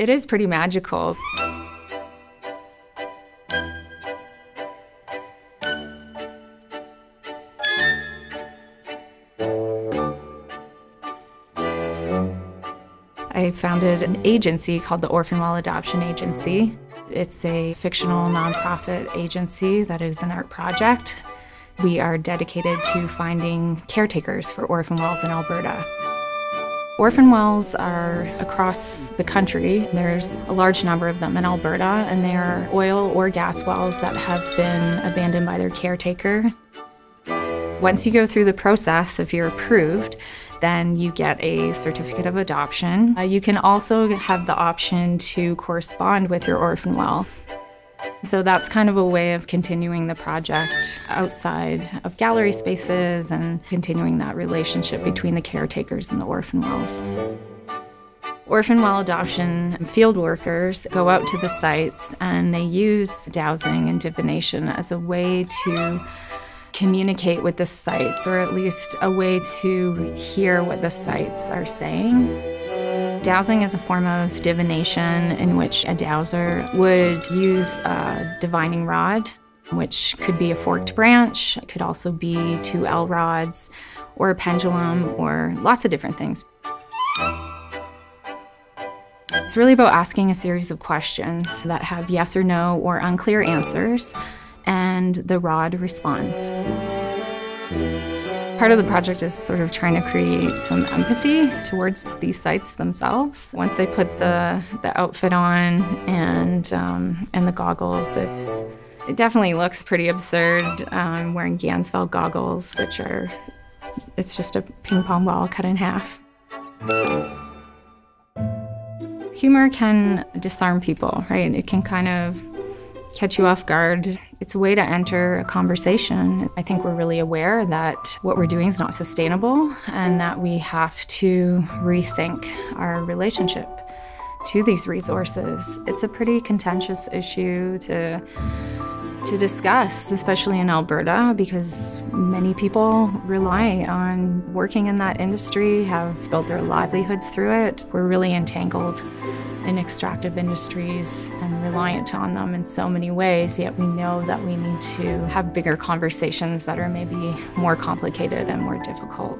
It is pretty magical. I founded an agency called the Orphan Well Adoption Agency. It's a fictional nonprofit agency that is an art project. We are dedicated to finding caretakers for orphan wells in Alberta. Orphan wells are across the country. There's a large number of them in Alberta, and they are oil or gas wells that have been abandoned by their caretaker. Once you go through the process, if you're approved, then you get a certificate of adoption. You can also have the option to correspond with your orphan well. So that's kind of a way of continuing the project outside of gallery spaces and continuing that relationship between the caretakers and the orphan wells. Orphan well adoption field workers go out to the sites and they use dowsing and divination as a way to communicate with the sites, or at least a way to hear what the sites are saying. Dowsing is a form of divination in which a dowser would use a divining rod, which could be a forked branch, it could also be 2 L rods, or a pendulum, or lots of different things. It's really about asking a series of questions that have yes or no or unclear answers, and the rod responds. Part of the project is sort of trying to create some empathy towards these sites themselves. Once they put the outfit on and the goggles, it definitely looks pretty absurd. I'm wearing Gansfeld goggles, it's just a ping pong ball cut in half. Humor can disarm people, right? It can kind of catch you off guard. It's a way to enter a conversation. I think we're really aware that what we're doing is not sustainable and that we have to rethink our relationship to these resources. It's a pretty contentious issue to discuss, especially in Alberta, because many people rely on working in that industry, have built their livelihoods through it. We're really entangled in extractive industries and reliant on them in so many ways, yet we know that we need to have bigger conversations that are maybe more complicated and more difficult.